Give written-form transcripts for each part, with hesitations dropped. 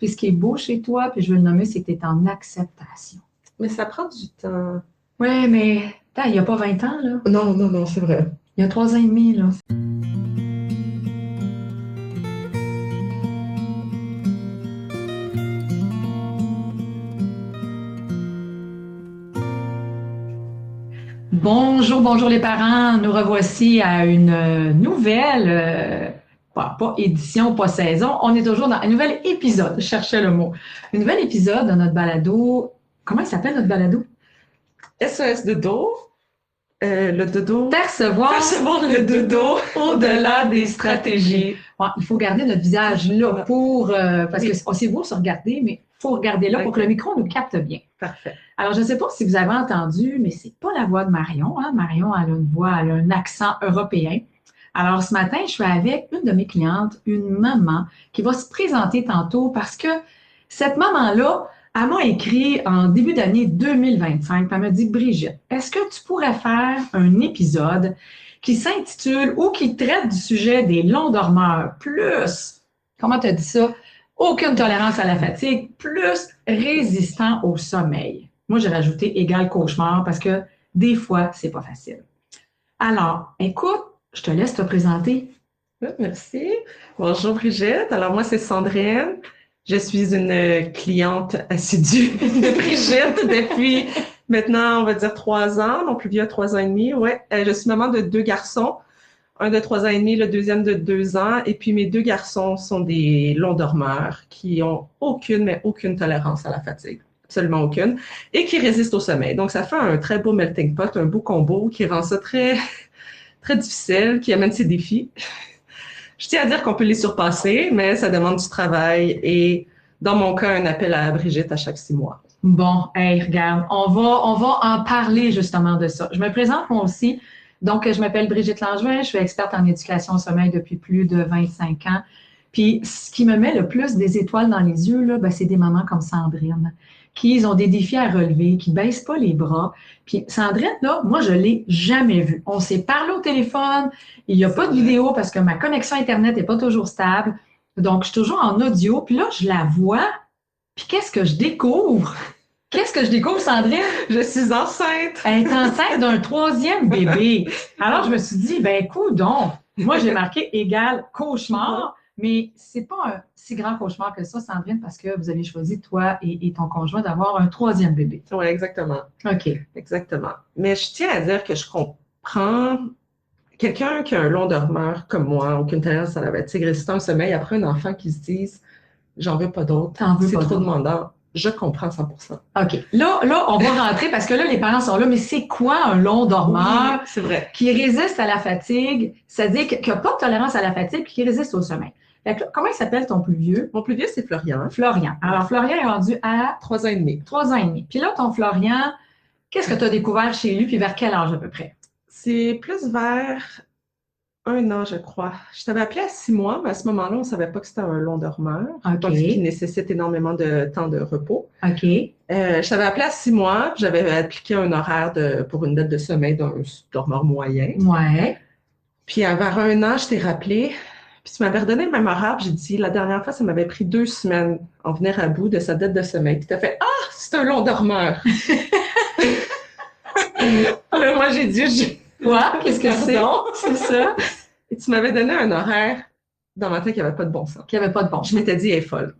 Puis ce qui est beau chez toi, puis je veux le nommer, c'est que tu es en acceptation. Mais ça prend du temps. Oui, mais il n'y a pas 20 ans, là. Non, non, non, c'est vrai. Il y a 3 ans et demi, là. Bonjour, bonjour les parents. Nous revoici à une nouvelle, pas édition, pas saison. On est toujours dans un nouvel épisode. Je cherchais le mot. Un nouvel épisode de notre balado. Comment il s'appelle notre balado? SOS de dos. Le dodo. Percevoir le dodo au-delà des stratégies. Ouais, il faut garder notre visage là pour... parce que c'est beau se regarder, mais il faut regarder là pour que le micro nous capte bien. Parfait. Alors, je ne sais pas si vous avez entendu, mais c'est pas la voix de Marion. Hein? Marion, elle a une voix, elle a un accent européen. Alors, ce matin, je suis avec une de mes clientes, une maman, qui va se présenter tantôt parce que cette maman-là, elle m'a écrit en début d'année 2025, puis elle m'a dit, Brigitte, est-ce que tu pourrais faire un épisode qui s'intitule ou qui traite du sujet des longs dormeurs, plus, comment tu as dit ça? Aucune tolérance à la fatigue, plus résistant au sommeil. Moi, j'ai rajouté égal cauchemar parce que des fois, c'est pas facile. Alors, écoute, je te laisse te présenter. Merci. Bonjour Brigitte. Alors moi, c'est Sandrine. Je suis une cliente assidue de Brigitte depuis maintenant, on va dire 3 ans. Mon plus vieux a 3 ans et demi. Ouais, je suis maman de 2 garçons. Un de 3 ans et demi, le deuxième de 2 ans. Et puis mes 2 garçons sont des longs dormeurs qui ont aucune tolérance à la fatigue. Absolument aucune. Et qui résistent au sommeil. Donc ça fait un très beau melting pot, un beau combo qui rend ça très, très difficile, qui amène ses défis. Je tiens à dire qu'on peut les surpasser, mais ça demande du travail et, dans mon cas, un appel à Brigitte à chaque 6 mois. Bon, hey, regarde, on va en parler justement de ça. Je me présente moi aussi. Donc, je m'appelle Brigitte Langevin, je suis experte en éducation au sommeil depuis plus de 25 ans. Puis, ce qui me met le plus des étoiles dans les yeux, là, ben, c'est des mamans comme Sandrine, qui ont des défis à relever, qui baissent pas les bras. Puis Sandrine, là, moi, je l'ai jamais vue. On s'est parlé au téléphone, il n'y a pas de vidéo parce que ma connexion Internet n'est pas toujours stable. Donc, je suis toujours en audio. Puis là, je la vois. Puis qu'est-ce que je découvre? Qu'est-ce que je découvre, Sandrine? Je suis enceinte. Elle est enceinte d'un 3e bébé. Alors, je me suis dit, ben, coudonc. Moi, j'ai marqué égal cauchemar. Mais c'est pas un si grand cauchemar que ça, Sandrine, parce que vous avez choisi, toi et ton conjoint, d'avoir un 3e bébé. Oui, exactement. OK. Exactement. Mais je tiens à dire que je comprends quelqu'un qui a un long dormeur comme moi, aucune tolérance à la fatigue, résistant au sommeil, après un enfant qui se dise « j'en veux pas d'autre, c'est trop demandant ». Je comprends 100%. OK. Là, on va rentrer parce que là, les parents sont là, mais c'est quoi un long dormeur? Oui, c'est vrai. Qui résiste à la fatigue, c'est-à-dire qu'il n'a pas de tolérance à la fatigue puis qui résiste au sommeil. Fait que là, comment il s'appelle ton plus vieux? Mon plus vieux, c'est Florian. Florian. Alors, Florian est rendu à 3 ans et demi. 3 ans et demi. Puis là, ton Florian, qu'est-ce que tu as découvert chez lui puis vers quel âge à peu près? C'est plus vers 1 an, je crois. Je t'avais appelé à 6 mois, mais à ce moment-là, on ne savait pas que c'était un long dormeur. OK. Parce qu'il nécessite énormément de temps de repos. OK. Je t'avais appelé à 6 mois, puis j'avais appliqué un horaire pour une dette de sommeil d'un dormeur moyen. Ouais. Puis vers 1 an, je t'ai rappelé, puis tu m'avais redonné le même horaire, puis j'ai dit, la dernière fois, ça m'avait pris 2 semaines en venir à bout de sa dette de sommeil. Puis tu as fait, « Ah, c'est un long dormeur! » Alors moi, j'ai dit, Quoi? Qu'est-ce que c'est? C'est ça. Et tu m'avais donné un horaire dans ma tête qui n'avait pas de bon sens. Qui n'avait pas de bon sens. Je m'étais dit, elle est folle.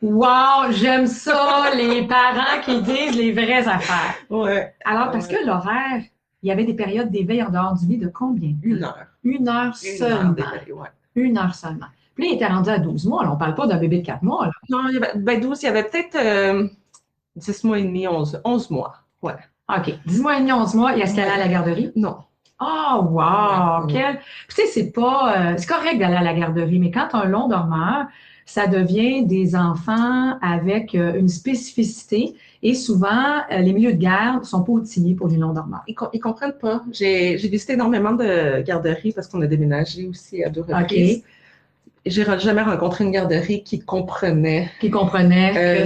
Wow, j'aime ça, les parents qui disent les vraies affaires. Ouais. Alors, parce que l'horaire, il y avait des périodes d'éveil en dehors du lit de combien? 1 heure. 1 heure seulement. 1 heure seulement. Puis là, il était rendu à 12 mois. Là, on ne parle pas d'un bébé de 4 mois. Là. Non, il y avait 12, il y avait peut-être 10 mois et demi, 11 mois. Ouais. OK. 10 mois et demi, 11 mois. Est-ce qu'elle allait à la garderie? Non. Oh, wow! Tu sais, c'est pas... c'est correct d'aller à la garderie, mais quand tu as un long dormeur, ça devient des enfants avec une spécificité et souvent, les milieux de garde sont pas outillés pour les longs dormeurs. Ils comprennent pas. J'ai visité énormément de garderies parce qu'on a déménagé aussi à 2 reprises. OK. J'ai jamais rencontré une garderie qui comprenait. Que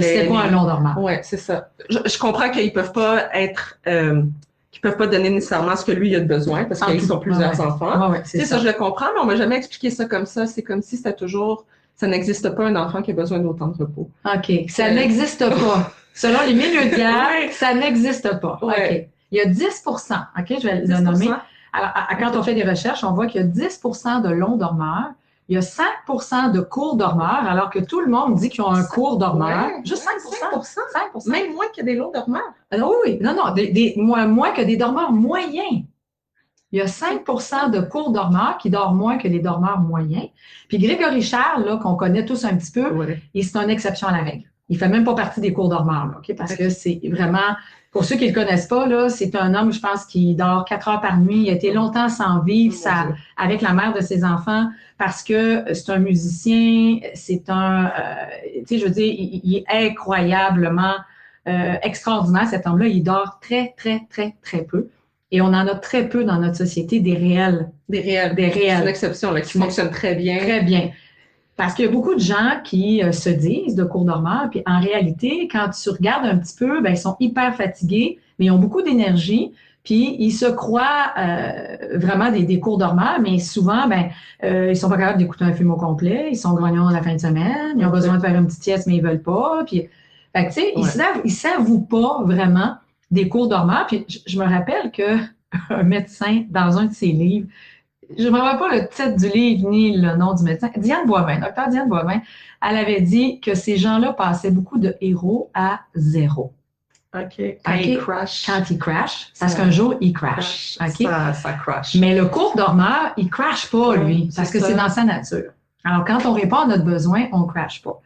c'était pas un long dormeur. Oui, c'est ça. Je comprends qu'ils peuvent pas être... qu'ils peuvent pas donner nécessairement ce que lui il a de besoin parce qu'ils sont plusieurs enfants. Ouais, c'est ça, je le comprends, mais on m'a jamais expliqué ça comme ça. C'est comme si c'était toujours Ça n'existe pas un enfant qui a besoin d'autant de repos. OK. Ça n'existe pas. Selon les milieux de guerre, Ouais. ça n'existe pas. Ouais. OK. Il y a 10%, OK, je vais le 10%. nommer. Alors, quand on fait des recherches, on voit qu'il y a 10% de longs dormeurs, il y a 5% de courts dormeurs, alors que tout le monde dit qu'ils ont un court dormeur. Ouais, Juste 5%. 5%. Même moins que des longs dormeurs. Oui, oui. Non, non, moins que des dormeurs moyens. Il y a 5% de courts dormeurs qui dorment moins que les dormeurs moyens. Puis Grégory Charles, là, qu'on connaît tous un petit peu, Ouais. c'est une exception à la règle. Il fait même pas partie des courts dormeurs, là, OK? Parce que c'est vraiment, pour ceux qui le connaissent pas, là, c'est un homme, je pense, qui dort 4 heures par nuit. Il a été longtemps sans vivre avec la mère de ses enfants parce que c'est un musicien, c'est un, tu sais, je veux dire, il est incroyablement extraordinaire, cet homme-là. Il dort très, très, très, très peu. Et on en a très peu dans notre société des réels. Des réels. C'est une exception là, qui fonctionne très bien. Très bien. Parce qu'il y a beaucoup de gens qui se disent de courts dormeurs, puis en réalité, quand tu regardes un petit peu, ben, ils sont hyper fatigués, mais ils ont beaucoup d'énergie, puis ils se croient vraiment des courts dormeurs, mais souvent, ben, ils sont pas capables d'écouter un film au complet, ils sont grognons la fin de semaine, ils ont besoin de faire une petite sieste, mais ils veulent pas. Puis, fait que, tu sais, ils s'avouent pas vraiment des courts dormeurs. Puis je me rappelle qu'un médecin, dans un de ses livres, je ne me rappelle pas le titre du livre ni le nom du médecin, Diane Boivin, docteur Diane Boivin, elle avait dit que ces gens-là passaient beaucoup de héros à zéro. OK. Quand ils crash. Quand ils crash, parce qu'un jour, ils crash. OK? Ça crash. Mais le court dormeur, il crash pas, lui, parce que c'est dans sa nature. Alors, quand on répond à notre besoin, on crash pas.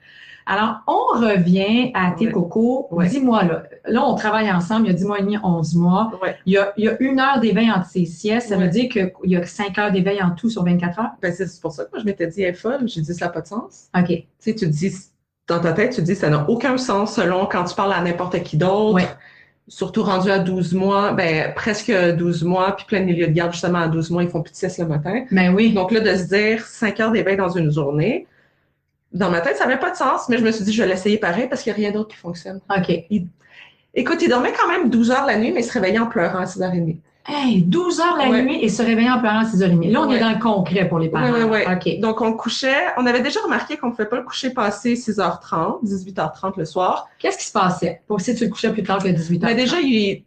Alors, on revient à tes cocos. Dis-moi, là, on travaille ensemble, il y a 10 mois et demi, 11 mois. Il y a 1 heure d'éveil entre ces siestes. Ça veut dire qu'il y a 5 heures d'éveil en tout sur 24 heures? Ben, c'est pour ça que moi, je m'étais dit, elle est folle. J'ai dit, ça n'a pas de sens. OK. Tu sais, tu te dis, dans ta tête, tu te dis, ça n'a aucun sens selon quand tu parles à n'importe qui d'autre. Oui. Surtout rendu à 12 mois, ben, presque 12 mois, puis plein de milieux de garde, justement, à 12 mois, ils font plus de sieste le matin. Ben oui. Donc là, de se dire 5 heures d'éveil dans une journée, dans ma tête, ça n'avait pas de sens, mais je me suis dit, je vais l'essayer pareil parce qu'il n'y a rien d'autre qui fonctionne. OK. Écoute, il dormait quand même 12 heures la nuit, mais il se réveillait en pleurant à 6h30. Hey, 12 heures la nuit et se réveiller en pleurant à 6h30. Là, on est dans le concret pour les parents. Oui. OK. Donc, on couchait. On avait déjà remarqué qu'on ne pouvait pas le coucher passer 6h30, 18h30 le soir. Qu'est-ce qui se passait? Pour si tu le couchais plus tard que 18h30? Mais déjà, il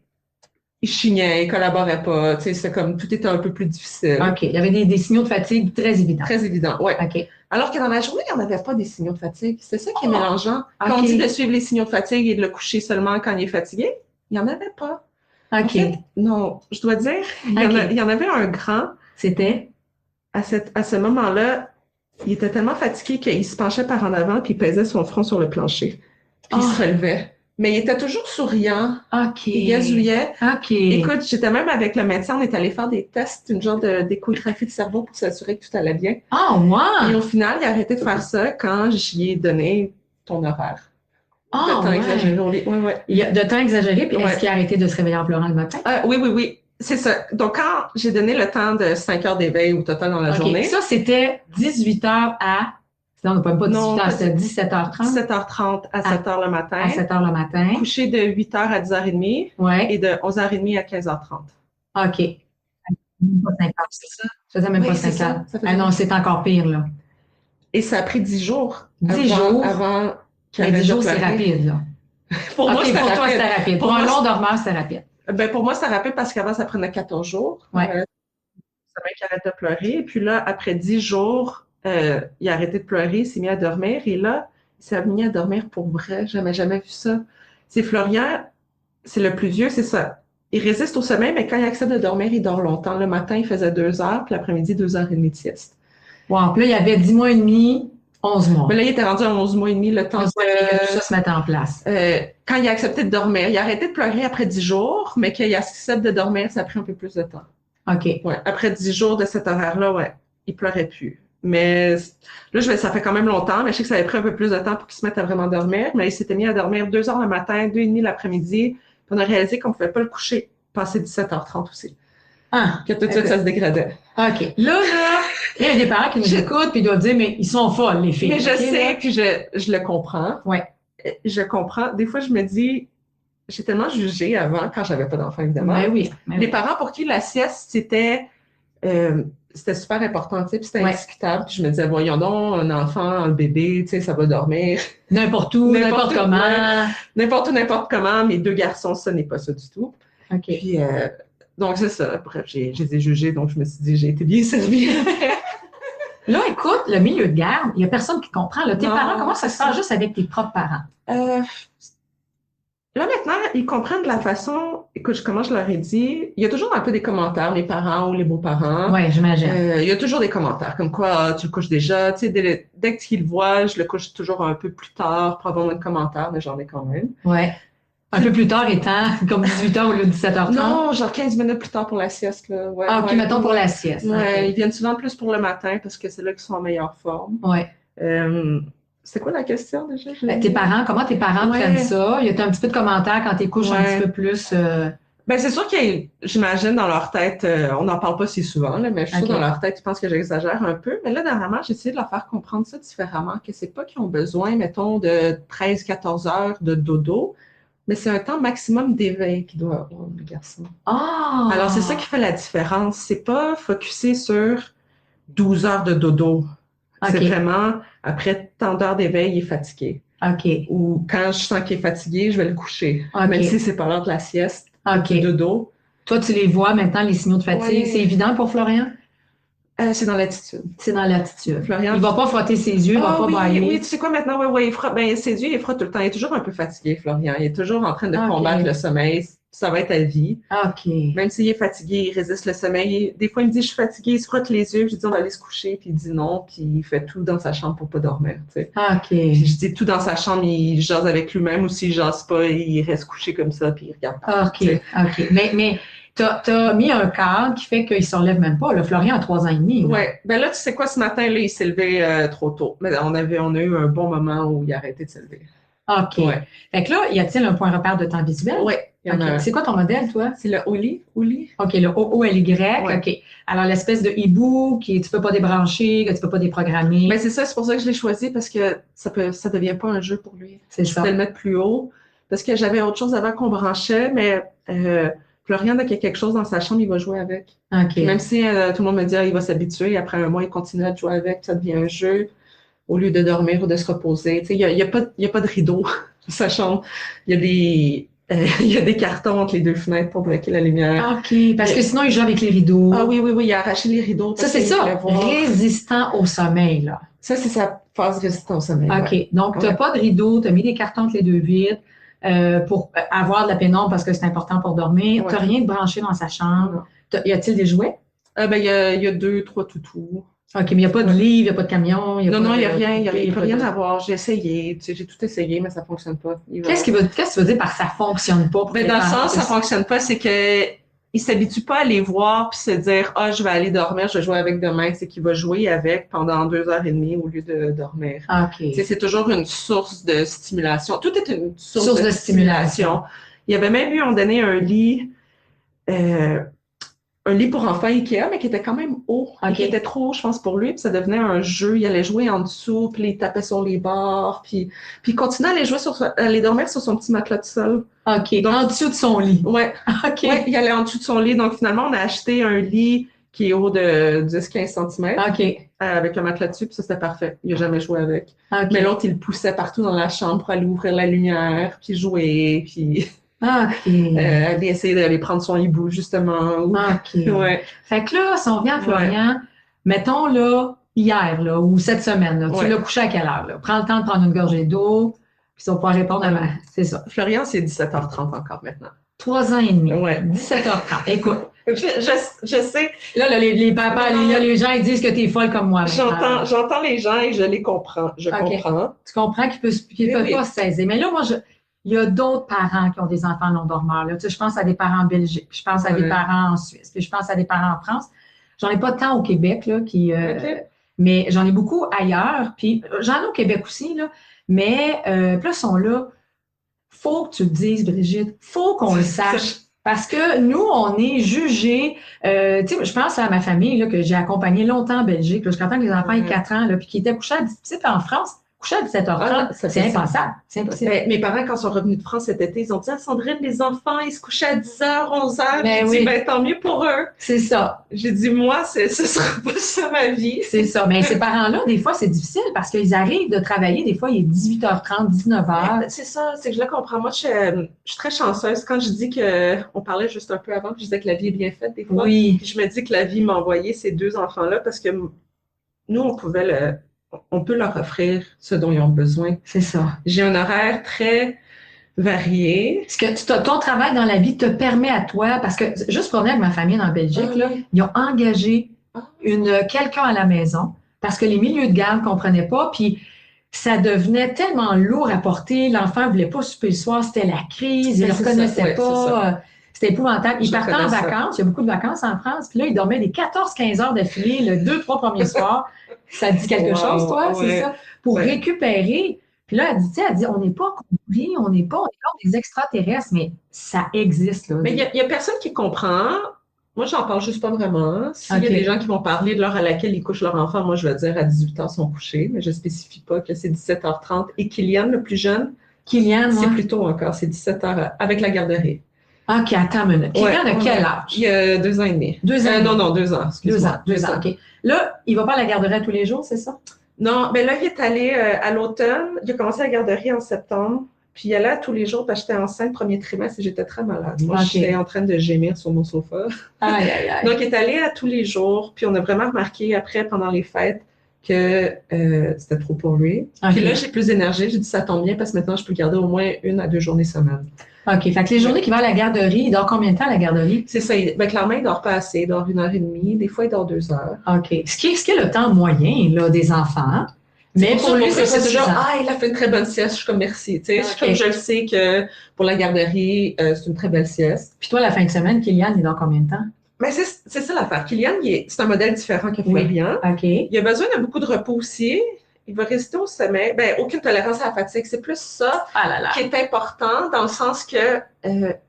chignait, il collaborait pas. Tu sais, c'est comme tout était un peu plus difficile. OK. Il y avait des signaux de fatigue très évidents. Très évident, oui. OK. Alors que dans la journée, il n'y en avait pas des signaux de fatigue. C'est ça qui est mélangeant. Quand on OK. dit de suivre les signaux de fatigue et de le coucher seulement quand il est fatigué, il n'y en avait pas. OK. En fait, non, je dois dire, il y en avait un grand. C'était? À ce moment-là, il était tellement fatigué qu'il se penchait par en avant puis il pesait son front sur le plancher. Puis il se relevait. Mais il était toujours souriant. OK. Il gazouillait. OK. Écoute, j'étais même avec le médecin, on est allé faire des tests, une genre d'échographie de cerveau pour s'assurer que tout allait bien. Ah, wow! Et au final, il a arrêté de faire ça quand j'y ai donné ton horaire. De temps exagéré. Oui. Il y a de temps exagéré, puis est-ce qu'il a arrêté de se réveiller en pleurant le matin? Oui. C'est ça. Donc, quand j'ai donné le temps de 5 heures d'éveil au total dans la journée. Ça, c'était 18h à... Non, on n'a pas 18h, c'était 17h30. 17h30 à 7h le matin. À 7h le matin. Couché de 8h à 10h30. Ouais. Et de 11h30 à 15h30. OK. Même pas 5 heures, c'est ça? Ça faisait même pas 5 heures. Ah non, c'est encore pire, là. Et ça a pris 10 jours. 10 jours? Avant qu'il arrête 10 jours, c'est rapide, là. Pour moi, pour toi, c'était rapide. Pour un long dormeur, c'est rapide. Ben, pour moi, c'est rapide parce qu'avant, ça prenait 14 jours. Ouais. Sa mère qui arrête de pleurer. Et puis là, après 10 jours, il a arrêté de pleurer, il s'est mis à dormir. Et là, il s'est mis à dormir pour vrai. Jamais vu ça. C'est Florian, c'est le plus vieux, c'est ça. Il résiste au sommeil, mais quand il accepte de dormir, il dort longtemps. Le matin, il faisait 2 heures, puis l'après-midi, 2h30 de sieste. Wow. Puis là, il y avait 10 mois et demi, 11 mois. Mais là, il était rendu à 11 mois et demi, le temps que tout ça se mette en place. Quand il a accepté de dormir, il a arrêté de pleurer après 10 jours, mais qu'il accepte de dormir, ça a pris un peu plus de temps. OK. Ouais. Après 10 jours de cet horaire-là, ouais, il pleurait plus. Mais là, ça fait quand même longtemps, mais je sais que ça avait pris un peu plus de temps pour qu'il se mette à vraiment dormir. Mais il s'était mis à dormir 2 heures le matin, 2h30 l'après-midi. Puis on a réalisé qu'on ne pouvait pas le coucher passer 17h30 aussi. Ah, que tout de suite, ça se dégradait. OK. Là, il y a des parents qui nous écoutent puis ils doivent dire, mais ils sont folles, les filles. Mais je sais que je le comprends. Ouais. Je comprends. Des fois, je me dis, j'ai tellement jugé avant, quand j'avais pas d'enfant, évidemment. Ben oui. Les parents pour qui la sieste, c'était super important, tu sais, puis c'était Ouais. indiscutable. Puis je me disais, voyons donc, un enfant, un bébé, tu sais, ça va dormir. N'importe où, n'importe N'importe où, comment. N'importe où, n'importe comment. Mes 2 garçons, ça n'est pas ça du tout. OK. Puis, donc c'est ça. Bref, je les ai jugés, donc je me suis dit, j'ai été bien servie. Là, écoute, le milieu de garde, il n'y a personne qui comprend. Là. Tes Non, parents, comment ça se c'est passe ça. juste avec tes propres parents? Euh, Là, maintenant, ils comprennent de la façon, écoute, comment je leur ai dit, il y a toujours un peu des commentaires, mes parents ou les beaux-parents. Oui, j'imagine. Il y a toujours des commentaires, comme quoi, ah, tu le couches déjà. Tu sais, dès qu'ils le voient, je le couche toujours un peu plus tard pour avoir moins de commentaires, mais j'en ai quand même. Oui. Un peu plus tard étant comme 18h au lieu de 17h30? Non, genre 15 minutes plus tard pour la sieste, là. Ouais, Ah, OK, ouais, mettons pour ouais. la sieste. Ouais, OK. ils viennent souvent plus pour le matin parce que c'est là qu'ils sont en meilleure forme. Oui. C'était quoi la question déjà? Tes parents, comment tes parents Ouais. prennent ça? Il y a un petit peu de commentaires quand tu couches un Ouais. petit peu plus. Ben, c'est sûr j'imagine dans leur tête, on n'en parle pas si souvent, là, mais je suis sûre OK. dans leur tête, ils pensent que j'exagère un peu. Mais là, dernièrement, j'ai essayé de leur faire comprendre ça différemment, que c'est pas qu'ils ont besoin, mettons, de 13-14 heures de dodo, mais c'est un temps maximum d'éveil qu'ils doivent avoir, les garçons. Ah! Alors, c'est ça qui fait la différence. C'est pas focusé sur 12 heures de dodo. C'est OK. vraiment, après tant d'heures d'éveil, il est fatigué. OK. Ou quand je sens qu'il est fatigué, je vais le coucher. OK. Même si c'est pas l'heure de la sieste, OK. du dodo. Toi, tu les vois maintenant, les signaux de fatigue. Ouais. C'est évident pour Florian? C'est dans l'attitude. C'est dans l'attitude. Florian, Il va pas frotter ses yeux, il va pas oui, bailler. oui, tu sais quoi maintenant? Oui, il frotte, ben, ses yeux, il frotte tout le temps. Il est toujours un peu fatigué, Florian. Il est toujours en train de OK. combattre le sommeil. Ça va être à vie. OK. Même s'il est fatigué, il résiste le sommeil. Des fois, il me dit, je suis fatigué, il se frotte les yeux. Je lui dis, on va aller se coucher. Puis il dit non. Puis il fait tout dans sa chambre pour pas dormir, tu sais. OK. Puis je dis tout dans sa chambre, il jase avec lui-même ou s'il jase pas, il reste couché comme ça puis il regarde pas. OK. OK. Mais t'as mis un cadre qui fait qu'il ne se relève même pas. Là, Florian a 3 ans et demi. Là. Ouais. Ben là, tu sais quoi, ce matin, là, il s'est levé trop tôt. Mais on a eu un bon moment où il a arrêté de se lever. OK. Ouais. Fait que là, y a-t-il un point repère de temps visuel? Oui. OK. C'est quoi ton modèle, toi? C'est le Oli. OK, le OOLY. Ouais. OK. Alors, l'espèce de hibou que tu ne peux pas débrancher, que tu ne peux pas déprogrammer. Ben, c'est ça, c'est pour ça que je l'ai choisi parce que ça devient pas un jeu pour lui. C'est Je ça. peux le mettre plus haut parce que j'avais autre chose avant qu'on branchait, mais Florian, dès qu'il y a quelque chose dans sa chambre, il va jouer avec. OK. Même si tout le monde me dit il va s'habituer, après un mois, il continue à jouer avec, ça devient un jeu au lieu de dormir ou de se reposer. Tu sais, il y a pas de rideau dans sa chambre. Il y a des cartons entre les 2 fenêtres pour bloquer la lumière. OK. Parce que sinon, il joue avec les rideaux. Ah oui, il a arraché les rideaux. Ça, c'est ça. Résistant au sommeil, là. Ça, c'est sa phase résistante au sommeil. OK. Ouais. Donc, tu n'as pas de rideau, tu as mis des cartons entre les 2 vitres pour avoir de la pénombre parce que c'est important pour dormir. Ouais. Tu n'as rien de branché dans sa chambre. Y a-t-il des jouets? Ben, il y a 2, 3 toutous. OK, mais il n'y a pas de livre, il n'y a pas de camion. Non, il n'y a rien. Il peut rien avoir. J'ai essayé. Tu sais, j'ai tout essayé, mais ça ne fonctionne pas. Qu'est-ce que tu veux dire par ça ne fonctionne pas? Ben, dans le sens, ça ne fonctionne pas, c'est que il s'habitue pas à les voir puis se dire je vais aller dormir, je vais jouer avec demain. C'est qu'il va jouer avec pendant 2 heures et demie au lieu de dormir. OK. Tu sais, c'est toujours une source de stimulation. Tout est une source de stimulation. Il y avait même eu, on donnait un lit pour enfants Ikea, mais qui était quand même haut. OK. Qui était trop haut, je pense, pour lui. Puis ça devenait un jeu. Il allait jouer en dessous, puis il tapait sur les bords, puis il continuait à aller dormir sur son petit matelas de sol. OK. Donc, en dessous de son lit. Ouais. OK. Ouais, il allait en dessous de son lit. Donc, finalement, on a acheté un lit qui est haut de 10-15 cm. OK. Avec un matelas dessus, puis ça, c'était parfait. Il n'a jamais joué avec. OK. Mais l'autre, il le poussait partout dans la chambre pour aller ouvrir la lumière, puis jouer, puis OK. aller essayer d'aller prendre son hibou, justement. OK. Ouais. Fait que là, si on vient à Florian, mettons là, hier là, ou cette semaine, là, tu l'as couché à quelle heure? Là? Prends le temps de prendre une gorgée d'eau, puis ça va pouvoir répondre à ma. C'est ça. Florian, c'est 17h30 encore maintenant. 3 ans et demi. Ouais. 17h30. Écoute. Je sais. Là, les papas, les gens, ils disent que t'es folle comme moi. J'entends les gens et je les comprends. Je comprends. Tu comprends qu'ils ne peuvent pas se saisir. Mais là, moi, il y a d'autres parents qui ont des enfants non-dormeurs. Tu sais, je pense à des parents en Belgique, je pense à des parents en Suisse, puis je pense à des parents en France. J'en ai pas tant au Québec, là, mais j'en ai beaucoup ailleurs. Puis j'en ai au Québec aussi, là. Mais puis là, sont là. Faut que tu le dises, Brigitte. Faut qu'on le sache. Parce que nous, on est jugés. Tu sais, je pense à ma famille là, que j'ai accompagnée longtemps en Belgique. Là, je suis contente que les enfants aient 4 ans, là, puis qui étaient couchés à 17 en France. coucher à 17h30, c'est impensable. C'est impossible. Mes parents, quand sont revenus de France cet été, ils ont dit à Sandrine, les enfants, ils se couchaient à 10h, 11h. Mais J'ai dit, tant mieux pour eux. C'est ça. J'ai dit, moi, ce sera pas ça ma vie. C'est ça. Mais ces parents-là, des fois, c'est difficile parce qu'ils arrivent de travailler. Des fois, il est 18h30, 19h. C'est ça, c'est que je le comprends. Moi, je suis très chanceuse. Quand je dis on parlait juste un peu avant, je disais que la vie est bien faite des fois. Oui. Puis je me dis que la vie m'a envoyé ces 2 enfants-là parce que nous, on peut leur offrir ce dont ils ont besoin. C'est ça. J'ai un horaire très varié. Parce que ton travail dans la vie te permet à toi, parce que juste pour venir avec ma famille en Belgique, là, ils ont engagé quelqu'un à la maison parce que les milieux de garde ne comprenaient pas, puis ça devenait tellement lourd à porter. L'enfant ne voulait pas souper le soir, c'était la crise, il ne le reconnaissait pas. C'était épouvantable. Ils partaient en vacances, il y a beaucoup de vacances en France, puis là, ils dormaient des 14-15 heures d'affilée, le 2-3 premiers soirs. Ça dit quelque chose, toi, c'est ça? Pour récupérer. Puis là, elle dit, on n'est pas compris, on n'est pas des extraterrestres, mais ça existe. Là. Mais il y a personne qui comprend. Moi, j'en parle juste pas vraiment. S'il y a des gens qui vont parler de l'heure à laquelle ils couchent leur enfant, moi, je vais dire à 18h, ils sont couchés, mais je ne spécifie pas que c'est 17h30. Et Kylian, le plus jeune, c'est plus tôt encore, c'est 17h avec la garderie. OK, attends une minute. Kylian a quel âge? Il a 2 ans et demi. 2 ans? Non, 2 ans, excuse-moi. 2 ans, OK. Là, il va pas à la garderie tous les jours, c'est ça? Non, mais là, il est allé à l'automne. Il a commencé la garderie en septembre. Puis il allait tous les jours parce que j'étais enceinte premier trimestre et j'étais très malade. Moi, j'étais en train de gémir sur mon sofa. Aïe, aïe, aïe. Donc, il est allé à tous les jours. Puis on a vraiment remarqué après, pendant les fêtes, que c'était trop pour lui. Okay. Puis là, j'ai plus d'énergie. J'ai dit, ça tombe bien parce que maintenant, je peux le garder au moins 1 à 2 journées semaine. OK. Fait que les journées qu'il va à la garderie, il dort combien de temps à la garderie? C'est ça. Clairement, il dort pas assez. Il dort 1h30. Des fois, il dort 2 heures. OK. Ce qui est le temps moyen là, des enfants. Mais pour lui, c'est toujours, il a fait une très bonne sieste. Je suis comme merci. Comme je le sais que pour la garderie, c'est une très belle sieste. Puis toi, la fin de semaine, Kylian, il dort combien de temps? Mais c'est ça l'affaire. Kylian, c'est un modèle différent que Florian. OK. Il a besoin de beaucoup de repos aussi. Il va résister au sommeil. Aucune tolérance à la fatigue. C'est plus ça qui est important dans le sens que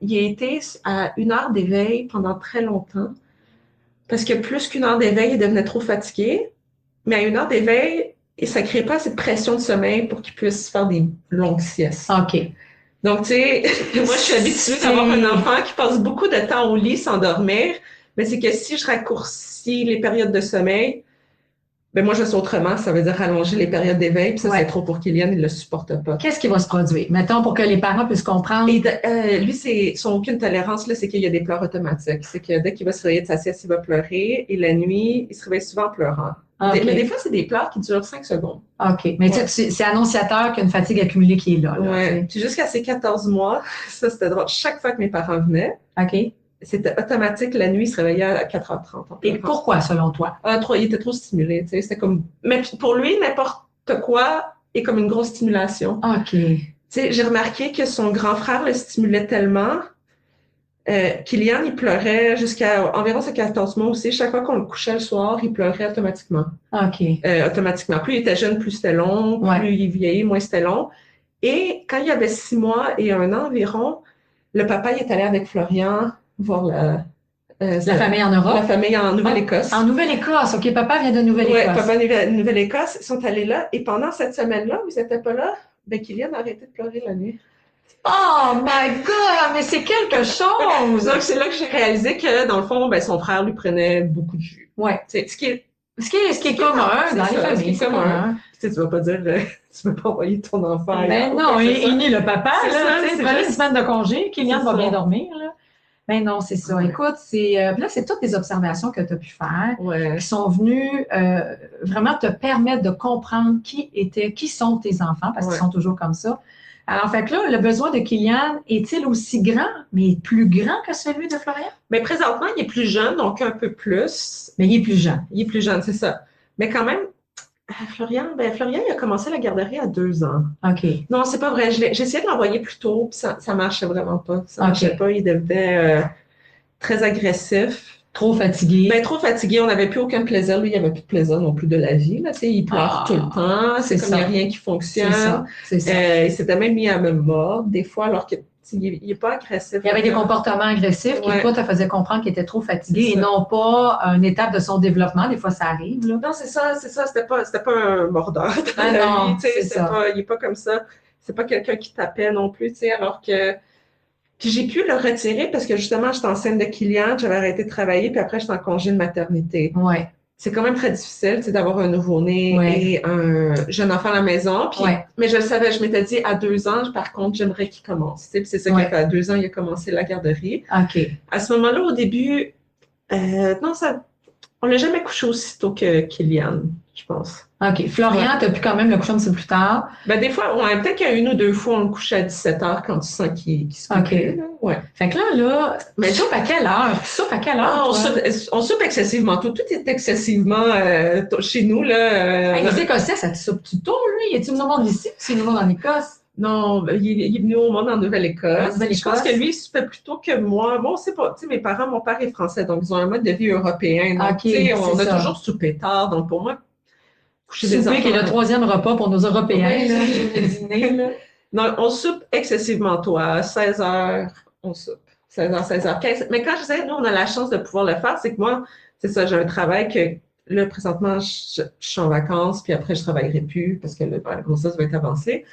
il a été à 1 heure d'éveil pendant très longtemps. Parce que plus qu'1 heure d'éveil, il devenait trop fatigué. Mais à 1 heure d'éveil, et ça ne crée pas cette pression de sommeil pour qu'il puisse faire des longues siestes. OK. Donc, tu sais, moi, je suis habituée d'avoir un enfant qui passe beaucoup de temps au lit sans dormir. Mais c'est que si je raccourcis les périodes de sommeil, moi, je fais autrement. Ça veut dire allonger les périodes d'éveil. Puis ça, c'est trop pour Kylian. Il ne le supporte pas. Qu'est-ce qui va se produire? Mettons, pour que les parents puissent comprendre. Et lui, son aucune tolérance, là, c'est qu'il y a des pleurs automatiques. C'est que dès qu'il va se réveiller de sa sieste, il va pleurer. Et la nuit, il se réveille souvent en pleurant. Okay. Mais des fois, c'est des pleurs qui durent 5 secondes. OK. Mais c'est annonciateur qu'il y a une fatigue accumulée qui est là. Oui. Puis jusqu'à ses 14 mois, ça, c'était drôle. Chaque fois que mes parents venaient, c'était automatique. La nuit, il se réveillait à 4h30. Et pourquoi, selon toi? Il était trop stimulé. C'était comme... Mais pour lui, n'importe quoi est comme une grosse stimulation. OK. J'ai remarqué que son grand frère le stimulait tellement. Kylian, il pleurait jusqu'à environ ses 14 mois aussi. Chaque fois qu'on le couchait le soir, il pleurait automatiquement. OK. Automatiquement. Plus il était jeune, plus c'était long. Plus il vieillit, moins c'était long. Et quand il avait 6 mois et 1 an environ, le papa il est allé avec Florian voir la famille en Europe? La famille en Nouvelle-Écosse. En Nouvelle-Écosse. OK, papa vient de Nouvelle-Écosse. Oui, papa de Nouvelle-Écosse. Ils sont allés là. Et pendant cette semaine-là, où ils n'étaient pas là, Kylian a arrêté de pleurer la nuit. Oh my God! Mais c'est quelque chose! Donc, c'est là que j'ai réalisé que, dans le fond, son frère lui prenait beaucoup de jus. Ouais. Ce qui est commun dans les familles. C'est commun. Tu vas pas dire, tu vas pas envoyer ton enfant. Ben non, il est le papa, là. Tu prends une semaine de congé, Kylian va bien dormir, là. Ben non, c'est ça. Écoute, là, c'est toutes des observations que tu as pu faire qui sont venues vraiment te permettre de comprendre qui sont tes enfants, parce qu'ils sont toujours comme ça. Alors, fait que là, le besoin de Kylian est-il aussi grand, mais plus grand que celui de Florian? Mais présentement, il est plus jeune, donc un peu plus. Mais il est plus jeune. Il est plus jeune, c'est ça. Mais quand même, Florian, il a commencé la garderie à 2 ans. OK. Non, c'est pas vrai. J'ai essayé de l'envoyer plus tôt, puis ça marchait vraiment pas. Ça marchait pas. Il devenait très agressif. Trop fatigué. Ben, trop fatigué, on n'avait plus aucun plaisir. Lui, il n'y avait plus de plaisir non plus de la vie. Là. Tu sais, il pleure tout le temps. C'est comme il n'y a rien qui fonctionne. C'est ça. Il s'était même mis à me mordre des fois, alors que il n'est pas agressif. Il y avait des comportements agressifs qui, toi, te faisaient comprendre qu'il était trop fatigué et non pas une étape de son développement. Des fois, ça arrive. Là. Non, c'est ça. C'était pas un mordeur. Ah non, il n'est pas comme ça. C'est pas quelqu'un qui tapait non plus, tu sais, alors que... Puis j'ai pu le retirer parce que justement, j'étais enceinte de Kylian, j'avais arrêté de travailler, puis après, j'étais en congé de maternité. Ouais. C'est quand même très difficile, tu sais, d'avoir un nouveau-né et un jeune enfant à la maison. Puis, mais je le savais, je m'étais dit, à 2 ans, par contre, j'aimerais qu'il commence. Tu sais, puis c'est ça qu'il a fait. À 2 ans, il a commencé la garderie. OK. À ce moment-là, au début, non, on l'a jamais couché aussitôt que Kylian, je pense. OK. Florian, t'as pu quand même le coucher un petit peu plus tard. Ben, des fois, peut-être qu'il y a 1 ou 2 fois, on le couche à 17h quand tu sens qu'il se couche. OK. Ouais. Fait que là, tu soupes à quelle heure? Tu soupes à quelle heure? On soupe excessivement. Tout est excessivement chez nous, là. Les Écossais, ça te soupe-tu tôt, lui? Y a-t-il un monde ici? C'est un monde en Écosse? Non, il est venu au monde en Nouvelle-Écosse. Je pense que lui, il soupait plus tôt que moi. Bon, c'est pas, tu sais, mes parents, mon père est français, donc ils ont un mode de vie européen. Donc, tu sais, on a toujours soupé tard. Donc, pour moi, coucher des enfants. Qui est le 3e repas pour nos Européens, là, le dîner, là. Non, on soupe excessivement tôt. À 16h, on soupe. 16h, 16h15. Mais quand je disais, nous, on a la chance de pouvoir le faire, c'est que moi, c'est ça, j'ai un travail que, là, présentement, je suis en vacances, puis après, je travaillerai plus parce que la grossesse va être avancée.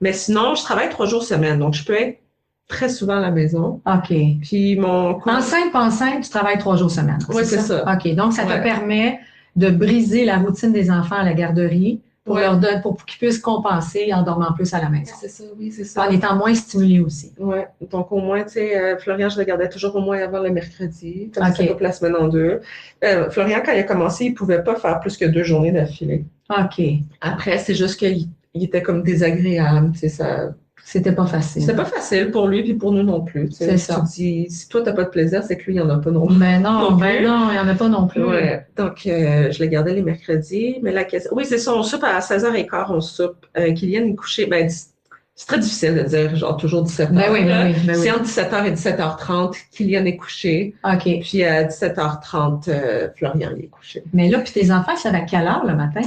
Mais sinon, je travaille 3 jours semaine, donc je peux être très souvent à la maison. OK. Puis Enceinte, tu travailles 3 jours semaine. Oui, c'est ça. OK. Donc, ça te permet de briser la routine des enfants à la garderie pour qu'ils puissent compenser en dormant plus à la maison. C'est ça, oui, c'est ça. En étant moins stimulés aussi. Oui. Donc, au moins, tu sais, Florian, je le gardais toujours au moins avant le mercredi. Comme ça coupe la semaine en 2. Florian, quand il a commencé, il ne pouvait pas faire plus que 2 journées d'affilée. OK. Après, c'est juste qu'il était comme désagréable, tu sais, ça... C'était pas facile. C'est pas facile pour lui puis pour nous non plus. C'est ça. Tu dis, si toi, t'as pas de plaisir, c'est que lui, il n'y en a pas non plus. Ben non, il n'y en a pas non plus. Ouais. Donc, je le gardais les mercredis. Mais la question... Oui, c'est ça, on soupe à 16h15, on soupe. Kylian est couché, ben, c'est très difficile de dire, genre, toujours 17h. Ben oui. C'est entre 17h et 17h30, Kylian est couché. OK. Puis à 17h30, Florian il est couché. Mais là, puis tes enfants, ils savent à quelle heure le matin?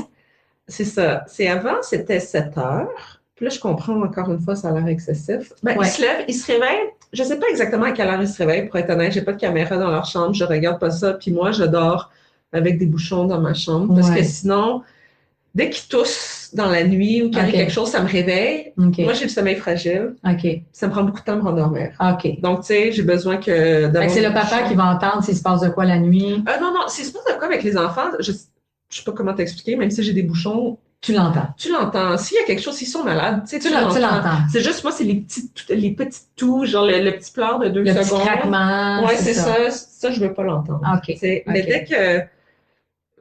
C'est ça. Avant, c'était 7h. Puis là, je comprends encore une fois, ça a l'air excessif. Ben, ils se lèvent, ils se réveillent. Je ne sais pas exactement à quelle heure ils se réveillent, pour être honnête. Je n'ai pas de caméra dans leur chambre, je ne regarde pas ça. Puis moi, je dors avec des bouchons dans ma chambre. Parce que sinon, dès qu'ils toussent dans la nuit ou qu'il y a quelque chose, ça me réveille. Moi, j'ai le sommeil fragile. Ça me prend beaucoup de temps de m'endormir. Donc, tu sais, j'ai besoin que... c'est le papa qui va entendre s'il se passe de quoi la nuit? Non, s'il se passe de quoi avec les enfants, je ne sais pas comment t'expliquer, même si j'ai des bouchons... Tu l'entends. Tu l'entends. S'il y a quelque chose, s'ils sont malades, tu l'entends. C'est juste, moi, c'est les petites toux, genre le petit pleur de 2 secondes. Le petit craquement. Ouais, c'est ça. Ça, je veux pas l'entendre. Mais dès que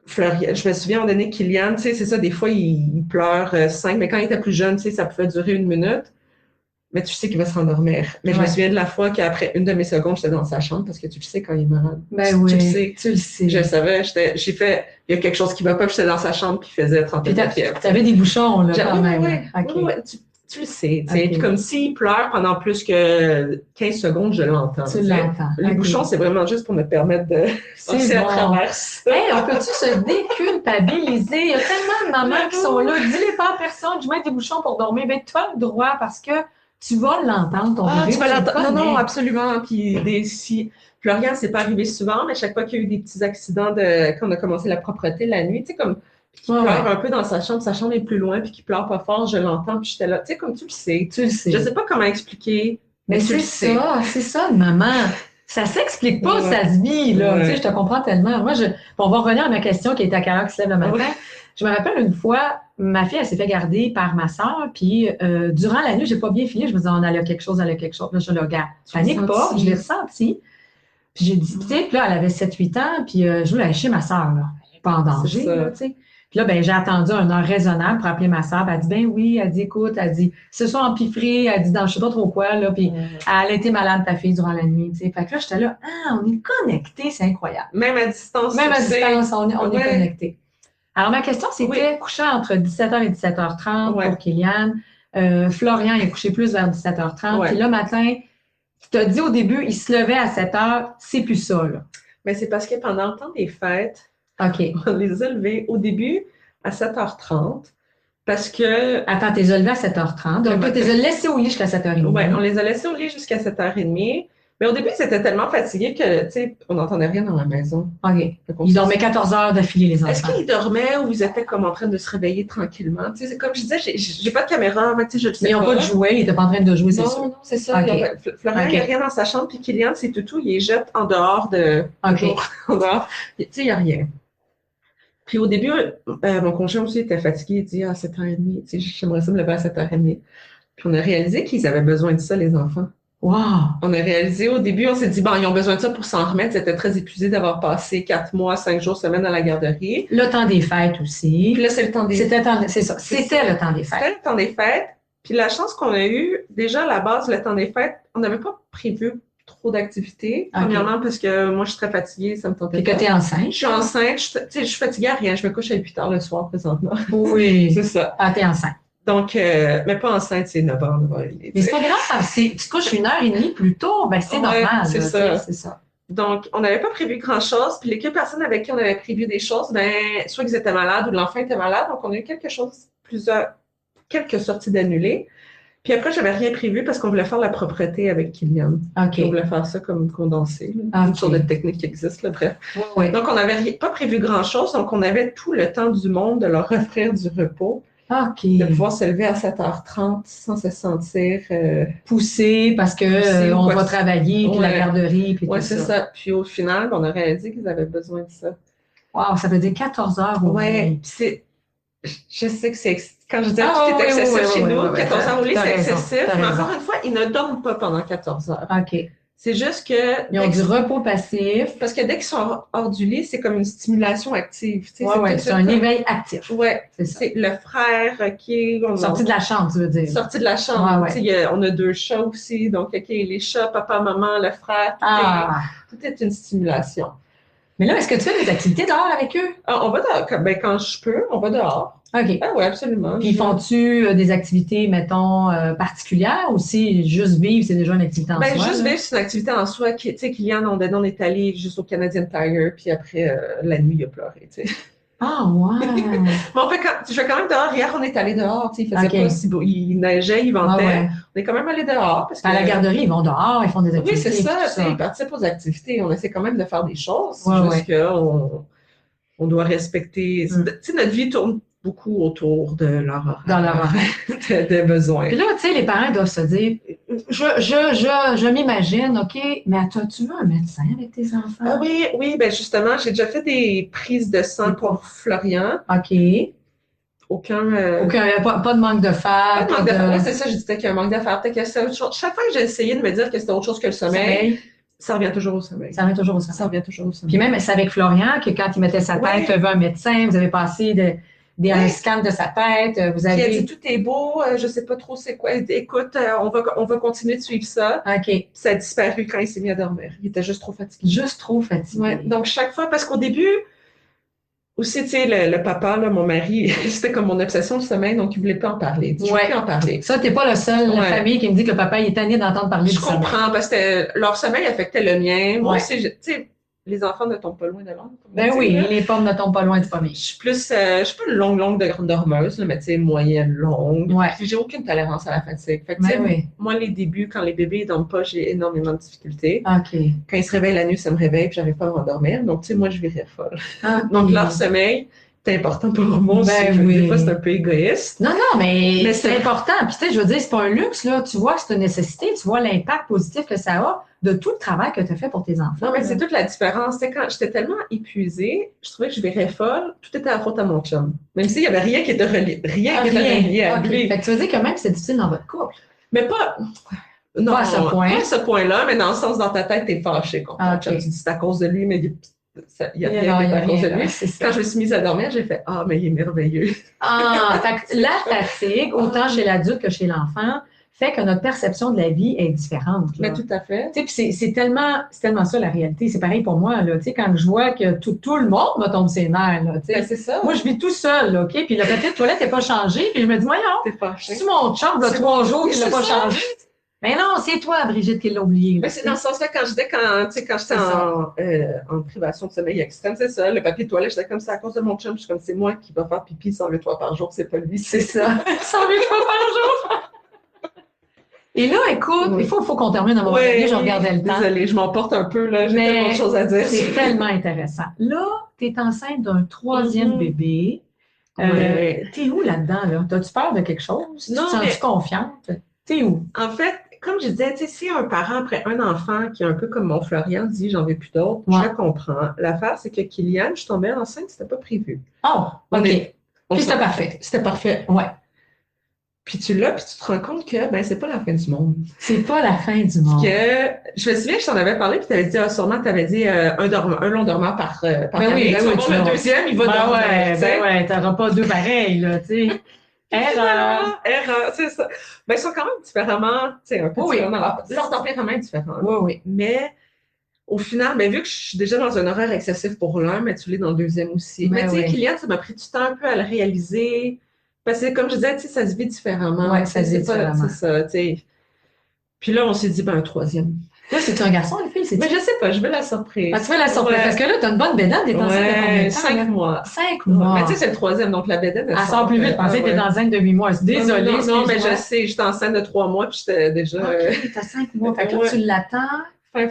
Florian, je me souviens, on donné Kylian, tu sais, c'est ça, des fois, il pleure 5, mais quand il était plus jeune, tu sais, ça pouvait durer 1 minute. Mais tu sais qu'il va se rendormir. Mais je me souviens de la fois qu'après 1 demi-seconde, j'étais dans sa chambre parce que tu le sais quand il est malade. Ben oui, tu le sais. Je le savais. J'ai fait, il y a quelque chose qui ne va pas, puis j'étais dans sa chambre, puis il faisait 39 fièvre. Tu avais des bouchons, là, quand même. Oui, tu le sais. Puis comme s'il pleure pendant plus que 15 secondes, je l'entends. Tu l'entends. Les bouchons, c'est vraiment juste pour me permettre de passer à travers ça. On peut-tu se déculpabiliser? Il y a tellement de mamans qui sont là. Dis-les pas à personne, je mets des bouchons pour dormir. Ben, tu as le droit parce que tu vas l'entendre, ton bébé. Tu vas l'entendre. Non, absolument. Puis Florian, c'est pas arrivé souvent, mais chaque fois qu'il y a eu des petits accidents quand on a commencé la propreté la nuit, tu sais, comme qu'il pleure un peu dans sa chambre est plus loin, puis qu'il pleure pas fort, je l'entends, puis j'étais là. Tu sais, comme tu le sais. Tu le sais. Je sais pas comment expliquer, mais tu le sais. C'est ça, maman. Ça s'explique pas, ça se vit, là. Tu sais, je te comprends tellement. Moi, on va revenir à ma question qui était à quelle heure qui se lève le matin. Je me rappelle une fois, ma fille, elle s'est fait garder par ma soeur, puis durant la nuit, j'ai pas bien fini. Je me disais, elle a quelque chose. Là, je le regarde. Panique pas, je l'ai ressenti. Puis j'ai dit, tu sais, puis là, elle avait 7-8 ans, puis je voulais aller chez ma soeur, là. Elle est pas en danger, là, tu sais. Puis là, ben, j'ai attendu un heure raisonnable pour appeler ma soeur. Elle dit, ben oui, elle dit, écoute, elle dit, ce soir empiffré, elle dit, dans je sais pas trop quoi, là, puis elle a été malade, ta fille, durant la nuit, tu sais. Fait que là, j'étais là, on est connectés, c'est incroyable. Même à distance. Même à distance, on est connectés. Alors, ma question, c'était coucher entre 17h et 17h30 pour Kylian. Florian, il est couché plus vers 17h30. Puis là, matin, tu t'as dit au début, il se levait à 7h, c'est plus ça, là. Mais c'est parce que pendant le temps des fêtes, OK. on les a levés au début à 7h30 parce que, Attends, t'es levé à 7h30. Donc, toi, t'es laissé au lit jusqu'à 7h30. ouais, on les a laissés au lit jusqu'à 7h30. Mais au début, ils étaient tellement fatigués que, tu sais, on n'entendait rien dans la maison. OK. Ils dormaient 14 heures d'affilée, les enfants. Est-ce qu'ils dormaient ou ils étaient comme en train de se réveiller tranquillement? Tu sais, c'est comme je disais, j'ai pas de caméra, mais tu sais, je le sais Mais ils n'ont pas de jouets, ils n'étaient pas en train de jouer, c'est sûr. Non, c'est ça. OK. Florian, il n'y a rien dans sa chambre, puis Kylian, c'est tout, il les jette en dehors de... OK. En dehors. Tu sais, il n'y a rien. Puis au début, mon conjoint aussi était fatigué, il dit, 7h30, tu sais, j'aimerais ça me lever à 7h30. Puis on a réalisé qu'ils avaient besoin de ça, les enfants. Wow! On a réalisé au début, on s'est dit, bon, ils ont besoin de ça pour s'en remettre. Ils étaient très épuisés d'avoir passé 4 mois, 5 jours, semaine à la garderie. Le temps des fêtes aussi. Puis là, c'est le temps des fêtes. C'est ça. C'était le temps des fêtes. C'était le temps des fêtes. Puis la chance qu'on a eue, déjà à la base, le temps des fêtes, on n'avait pas prévu trop d'activités. Okay. Premièrement, parce que moi, je suis très fatiguée, ça me tentait pas. Et que tu es enceinte. Je suis enceinte, je suis fatiguée à rien. Je me couche à 8h le soir présentement. Oui. C'est ça. Ah, t'es enceinte. Donc, mais pas enceinte, c'est 9h, 9h30. Mais c'est pas grave, tu te couches 1h30 plus tôt, ben c'est normal. C'est ça. Donc, on n'avait pas prévu grand-chose. Puis les quelques personnes avec qui on avait prévu des choses, ben, soit qu'ils étaient malades ou l'enfant était malade. Donc, on a eu quelques sorties d'annulées. Puis après, j'avais rien prévu parce qu'on voulait faire la propreté avec Kylian. OK. On voulait faire ça comme condensé. Une sorte de technique qui existe, là, bref. Oui. Donc, on n'avait pas prévu grand-chose. Donc, on avait tout le temps du monde de leur offrir du repos. OK. De pouvoir se lever à 7h30 sans se sentir poussé parce que on va travailler, puis la garderie, puis tout ça. Oui, c'est ça. Puis au final, on a réalisé qu'ils avaient besoin de ça. Wow, ça veut dire 14 heures. Oui, puis je sais que c'est... Quand je dis que c'est excessif chez nous, 14 heures au lit, c'est excessif. Mais encore une fois, ils ne dorment pas pendant 14 heures. OK. C'est juste que... Ils ont du repos passif. Parce que dès qu'ils sont hors du lit, c'est comme une stimulation active. Oui, c'est un éveil actif. Oui, c'est le frère qui... Sorti de la chambre, tu veux dire. Sorti de la chambre. On a 2 chats aussi. Donc, les chats, papa, maman, le frère, tout est une stimulation. Mais là, est-ce que tu fais des activités dehors avec eux? On va dehors. Ben, quand je peux, on va dehors. OK. Ah oui, absolument. Puis font-tu des activités, mettons, particulières ou si juste vivre, c'est déjà une activité en soi? Juste vivre, c'est une activité en soi. Tu sais, Kylian, on est allé juste au Canadian Tire, puis après, la nuit, il a pleuré, tu sais. Ah, ouais! Mais je vais quand même dehors. Hier, on est allé dehors, tu sais, il faisait pas si beau. Il neigeait, il ventait. On est quand même allé dehors. Parce que, à la garderie, ils vont dehors, ils font des activités. Oui, c'est ça. Ils participent aux activités. On essaie quand même de faire des choses. C'est juste qu'on doit respecter. Tu sais, notre vie tourne beaucoup autour de leur des besoins. Puis là, tu sais, les parents doivent se dire, je m'imagine, OK, mais as-tu vu un médecin avec tes enfants? Ah oui, ben justement, j'ai déjà fait des prises de sang pour Florian. OK. Pas de manque de fer. Pas de manque de fer. Oui, c'est ça, je disais qu'il y a un manque de fer. Peut-être que c'est autre chose. Chaque fois que j'ai essayé de me dire que c'était autre chose que le sommeil. Ça revient toujours au sommeil. Ça revient toujours au sommeil. Ça revient toujours au sommeil. Puis même, c'est avec Florian que quand il mettait sa tête, il avait un médecin, vous avez passé un scan de sa tête, vous avez... Puis il a dit, tout est beau, je sais pas trop c'est quoi. Écoute, on va continuer de suivre ça. OK. Puis ça a disparu quand il s'est mis à dormir. Il était juste trop fatigué. Juste trop fatigué. Ouais. Donc, chaque fois, parce qu'au début, aussi, tu sais, le papa, là, mon mari, c'était comme mon obsession le sommeil, donc il voulait pas en parler. Il dit, je veux plus en parler. Ça, t'es pas le seul, la famille qui me dit que le papa, il est tanné d'entendre parler du sommeil. Je comprends, parce que leur sommeil affectait le mien. Moi aussi, tu sais, les enfants ne tombent pas loin de l'ombre. Ben oui, les pommes ne tombent pas loin du pommier. Je suis pas une longue dormeuse, mais tu sais, moyenne, longue. Ouais. Puis j'ai aucune tolérance à la fatigue. Fait que, moi, les débuts, quand les bébés ne dorment pas, j'ai énormément de difficultés. OK. Quand ils se réveillent la nuit, ça me réveille, puis j'arrive pas à m'endormir. Donc, tu sais, moi, je virais folle. Okay. Donc, leur sommeil, c'est important pour moi aussi. Des fois, c'est un peu égoïste. Non, mais c'est important. Puis, tu sais, je veux dire, c'est pas un luxe, là. Tu vois que c'est une nécessité. Tu vois l'impact positif que ça a de tout le travail que tu as fait pour tes enfants. Non, mais c'est toute la différence. Tu sais, quand j'étais tellement épuisée, je trouvais que je virais folle. Tout était à la faute à mon chum. Même s'il n'y avait rien qui était relié, à lui. Fait que tu veux dire que même c'est difficile dans votre couple. Mais pas... Non, pas à ce point. Pas à ce point-là, mais dans le sens, dans ta tête, t'es fâché contre ton chum. Tu dis c'est à cause de lui, mais il y a rien qui est à cause de lui. Quand je me suis mise à dormir, j'ai fait « Ah, mais il est merveilleux! » Fait que la fatigue, autant chez l'adulte que chez l'enfant, fait que notre perception de la vie est différente. Là. Mais tout à fait. Tu sais, puis c'est tellement ça la réalité. C'est pareil pour moi. Là, tu sais, quand je vois que tout le monde me tombe ses nerfs. Là, tu sais. Ben, c'est ça. Moi, je vis tout seul, là, OK? Puis le papier de toilette n'est pas changé. Puis je me dis, voyons, c'est mon chum, là, 3 jours qu'il n'a pas changé. Mais non, c'est toi, Brigitte, qui l'a oublié. Mais c'est dans ce sens-là, quand j'étais en privation de sommeil extrême, c'est ça, le papier de toilette, j'étais comme ça à cause de mon chum, je suis comme c'est moi qui va faire pipi 108 fois par jour, c'est pas lui. C'est ça. 108 fois par jour. Et là, écoute, il faut qu'on termine à un moment donné, je regardais le temps. Désolée, je m'emporte un peu, là, j'ai tellement de choses à dire. C'est tellement intéressant. Là, tu es enceinte d'un troisième bébé. T'es où là-dedans, là? T'as-tu peur de quelque chose? Non, tu te sens-tu confiante? T'es où? En fait, comme je disais, tu sais, si un parent après un enfant qui est un peu comme mon Florian dit j'en veux plus d'autres, je comprends. L'affaire, c'est que Kylian, je suis tombée enceinte, c'était pas prévu. Oh, OK. Puis c'était parfait. C'était parfait. Ouais. Puis tu l'as, puis tu te rends compte que ben c'est pas la fin du monde. C'est pas la fin du monde. Que je me souviens que je t'en avais parlé, puis tu avais dit, sûrement, tu avais dit un long dormeur par ben oui, le deuxième, il va dormir. Ouais, t'auras pas deux pareils, là, tu sais. Erreur, c'est ça. Ben, ils sont quand même différemment, tu sais, un peu différemment. Leur tempérament est différent. Oui. Mais au final, ben, vu que je suis déjà dans un horaire excessif pour l'un, mais tu l'es dans le deuxième aussi. Mais tu sais, Kylian, ça m'a pris du temps un peu à le réaliser. Parce que comme je disais, tu sais, ça se vit différemment. Oui, ça se vit différemment. C'est ça, tu sais. Puis là, on s'est dit, ben, un troisième. Là, c'est un garçon, une fille? Mais je sais pas, je veux la surprise. Ah, tu veux la surprise? Parce que là, t'as une bonne bédaine, t'es enceinte de combien de temps? 5 mois. 5 mois. Mais tu sais, c'est le troisième, donc la bédaine, elle sort plus vite. Je pensais que t'étais enceinte de 8 mois. Désolée. Non, mais je sais, j'étais enceinte de 3 mois, puis j'étais déjà. OK, t'as 5 mois. Fait que là, tu l'attends. Fin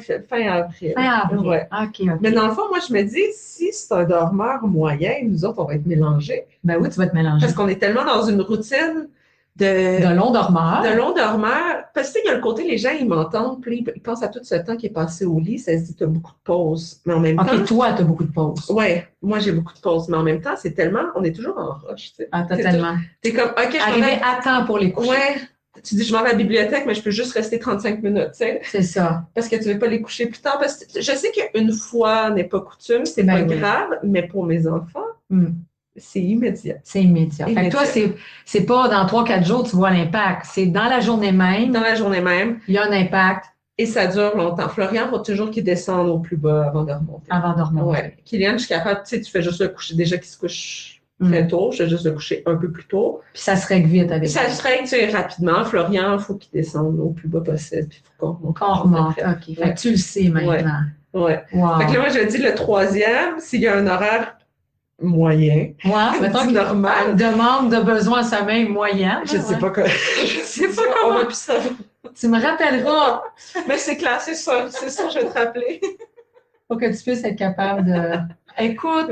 avril. Fin avril. Ouais. OK. Mais dans le fond, moi, je me dis, si c'est un dormeur moyen, nous autres, on va être mélangés. Ben oui, tu vas te mélanger. Parce qu'on est tellement dans une routine de long dormeur. De long dormeur. Parce qu'il y a le côté, les gens, ils m'entendent, puis ils pensent à tout ce temps qui est passé au lit, ça se dit, tu as beaucoup de pauses. Mais en même temps. OK, toi, tu as beaucoup de pauses. Oui, moi, j'ai beaucoup de pauses. Mais en même temps, c'est tellement. On est toujours en rush, tu sais. Ah, totalement. T'es comme, OK, arriver à temps pour les coucher. Ouais. Tu dis, je m'en vais à la bibliothèque, mais je peux juste rester 35 minutes, tu sais. C'est ça. Parce que tu ne veux pas les coucher plus tard. Parce que je sais qu'une fois n'est pas coutume, c'est pas grave, mais pour mes enfants, c'est immédiat. C'est immédiat. Fait que toi, c'est pas dans 3-4 jours, tu vois l'impact. C'est dans la journée même. Dans la journée même. Il y a un impact. Et ça dure longtemps. Florian faut toujours qu'il descende au plus bas avant de remonter. Avant de remonter. Ouais. Kylian, je suis capable, tu sais, tu fais juste le coucher, déjà qu'il se couche très tôt, je fais juste le coucher un peu plus tôt. Puis ça se règle vite avec ça. Ça se règle, tu sais, rapidement. Florian, il faut qu'il descende au plus bas possible, puis il faut qu'on remonte. OK. Fait que tu le sais maintenant. Ouais. Wow. Fait que là, moi, je dis le troisième, s'il y a un horaire moyen. Ouais, mettons normal. Demande de besoin en sommeil moyen. Je sais pas quoi. Je sais pas comment. On va plus savoir. Tu me rappelleras. Mais c'est clair, c'est ça, je vais te rappeler. Faut que tu puisses être capable de. Écoute,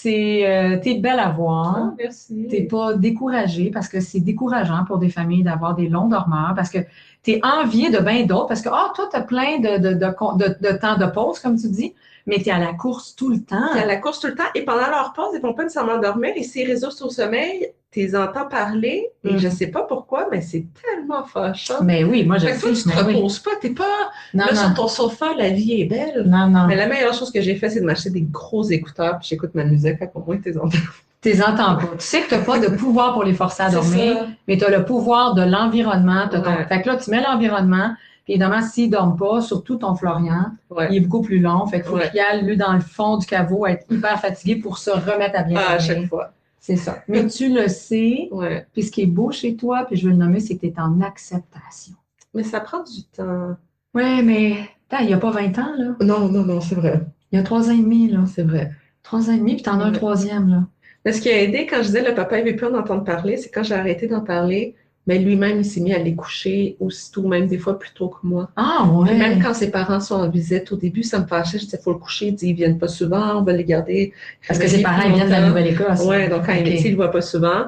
t'es belle à voir. Ah, merci. T'es pas découragée parce que c'est décourageant pour des familles d'avoir des longs dormeurs parce que t'es enviée de bien d'autres parce que toi, t'as plein de temps de pause, comme tu dis, mais t'es à la course tout le temps. T'es à la course tout le temps et pendant leur pause, ils vont pas nécessairement dormir et s'ils résultent au sommeil, t'es entends parler et je sais pas pourquoi, mais c'est tellement fâchant. Mais oui, moi je sais. Toi, tu te reposes pas, t'es pas sur ton sofa, la vie est belle. Non. Mais la meilleure chose que j'ai fait, c'est de m'acheter des gros écouteurs puis j'écoute ma musique, fait qu'au moins t'es entends. T'es entends pas. Tu sais que t'as pas de pouvoir pour les forcer à dormir, mais t'as le pouvoir de l'environnement. Fait que là, tu mets l'environnement, puis évidemment, s'ils dorment pas, surtout ton Florian, il est beaucoup plus long. Fait qu'il faut qu'il aille, lui, dans le fond du caveau, être hyper fatigué pour se remettre à bien dormir. À chaque fois. C'est ça. Mais tu le sais. Puis ce qui est beau chez toi, puis je vais le nommer, c'est que tu es en acceptation. Mais ça prend du temps. Oui, mais il n'y a pas 20 ans, là. Non, c'est vrai. Il y a 3 ans et demi, là. C'est vrai. 3 ans et demi, puis tu en as un troisième, là. Mais ce qui a aidé, quand je disais le papa ne veut plus en entendre parler, c'est quand j'ai arrêté d'en parler, mais lui-même, il s'est mis à les coucher aussitôt, même des fois plus tôt que moi. Ah, ouais. Puis même quand ses parents sont en visite, au début, ça me fâchait. Je disais, il faut le coucher. Il dit, ils ne viennent pas souvent, on va les garder. Parce que ses parents, ils viennent de la Nouvelle-Écosse. Oui, donc quand il ne le voit pas souvent.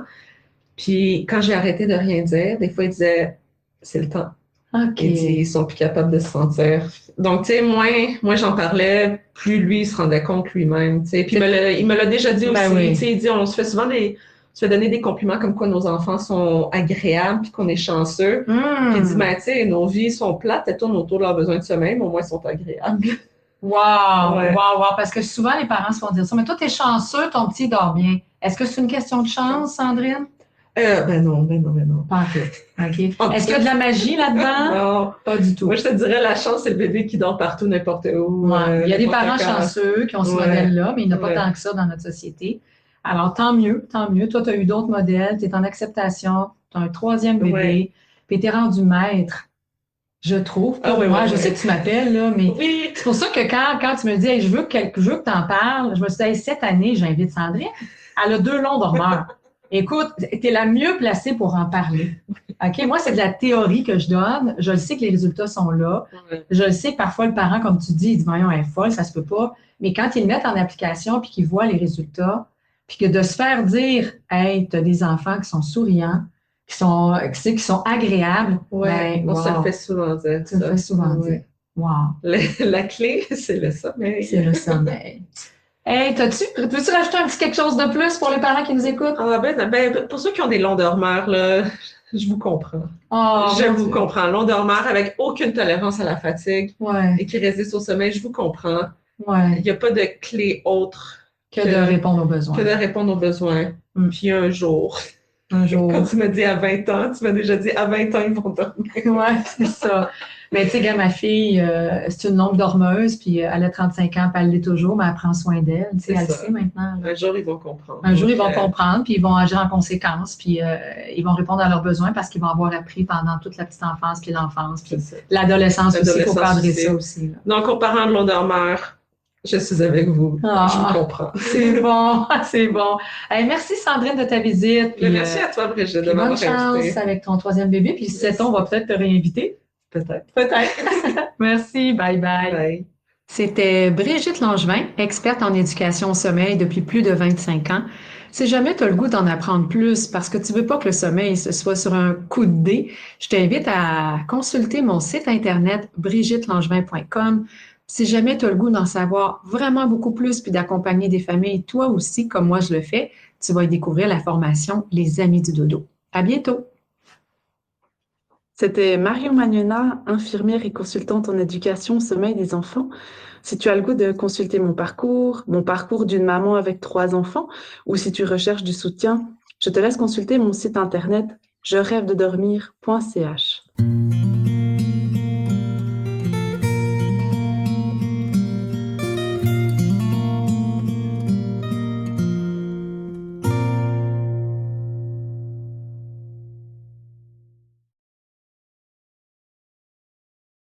Puis quand j'ai arrêté de rien dire, des fois, il disait, c'est le temps. OK. Il dit, ils sont plus capables de se sentir. Donc, tu sais, moins j'en parlais, plus lui, il se rendait compte lui-même. Tu sais. Puis il me l'a déjà dit aussi. Tu sais, il dit, on se fait souvent se fait donner des compliments comme quoi nos enfants sont agréables puis qu'on est chanceux. Puis il dit, tu sais, nos vies sont plates, elles tournent autour de leurs besoins de sommeil, mais au moins, elles sont agréables. Wow! Parce que souvent, les parents se font dire ça. Mais toi, t'es chanceux, ton petit dort bien. Est-ce que c'est une question de chance, Sandrine? Ben non. Pas en tout. OK. Est-ce qu'il y a de la magie là-dedans? Non. Pas du tout. Moi, je te dirais, la chance, c'est le bébé qui dort partout, n'importe où. Il y a des parents chanceux qui ont ce modèle-là, mais il n'y en a pas tant que ça dans notre société. Alors, tant mieux. Toi, tu as eu d'autres modèles, tu es en acceptation, tu as un troisième bébé, puis tu es rendu maître Je trouve. Ah oui, Moi, oui, je sais oui. que tu m'appelles, là, mais Oui. c'est pour ça que quand tu me dis, hey, je veux que tu en parles, je me suis dit, hey, cette année, j'invite Sandrine. Elle a 2 longs dormeurs. Écoute, tu es la mieux placée pour en parler. OK? Moi, c'est de la théorie que je donne. Je le sais que les résultats sont là. Ouais. Je le sais que parfois, le parent, comme tu dis, il dit, voyons, elle est folle, ça se peut pas. Mais quand ils le mettent en application puis qu'ils voient les résultats, puis que de se faire dire, hey, tu as des enfants qui sont souriants, qui sont agréables, Ouais, ben, on se le fait wow, souvent dire, tu me ça. fais souvent dire. Ouais. Wow, La clé, c'est le sommeil. c'est le sommeil. Hey, veux-tu rajouter un petit quelque chose de plus pour les parents qui nous écoutent? Ah ben, pour ceux qui ont des longs dormeurs, là, je vous comprends. Oh, Je mon vous Dieu. comprends. Long dormeur avec aucune tolérance à la fatigue Ouais, et qui résiste au sommeil, je vous comprends. Il ouais. n'y a pas de clé autre Que de répondre aux que besoins. de répondre aux besoins. Mm. Puis un jour, Un jour. quand tu m'as dit à 20 ans, tu m'as déjà dit à 20 ans, ils vont dormir. Ouais, c'est ça. Mais tu sais, gars, ma fille, c'est une longue dormeuse, puis elle a 35 ans, puis elle l'est toujours, mais elle prend soin d'elle. Tu sais, C'est elle le ça. sait maintenant, là. Un jour, ils vont comprendre. Un jour, ils vont Donc, comprendre, puis ils vont agir en conséquence, puis ils vont répondre à leurs besoins parce qu'ils vont avoir appris pendant toute la petite enfance, puis l'enfance, puis c'est ça. l'adolescence aussi. Il faut L'adolescence cadrer aussi. ça aussi, là. Donc, aux parents de long dormeur, je suis avec vous. Ah. Je vous comprends. C'est bon, c'est bon. Hey, merci Sandrine de ta visite. Puis, Merci à toi, Brigitte, de puis bonne m'avoir chance invité. avec ton 3e bébé. Puis si c'est on va peut-être te réinviter. Peut-être. Peut-être. Merci. Bye bye. Bye. C'était Brigitte Langevin, experte en éducation au sommeil depuis plus de 25 ans. Si jamais tu as le goût d'en apprendre plus parce que tu veux pas que le sommeil ce soit sur un coup de dé, je t'invite à consulter mon site internet brigittelangevin.com. Si jamais tu as le goût d'en savoir vraiment beaucoup plus puis d'accompagner des familles, toi aussi, comme moi je le fais, tu vas y découvrir la formation Les Amis du Dodo. À bientôt! C'était Marion Magnona, infirmière et consultante en éducation au sommeil des enfants. Si tu as le goût de consulter mon parcours d'une maman avec 3 enfants, ou si tu recherches du soutien, je te laisse consulter mon site internet je rêve de dormir.ch.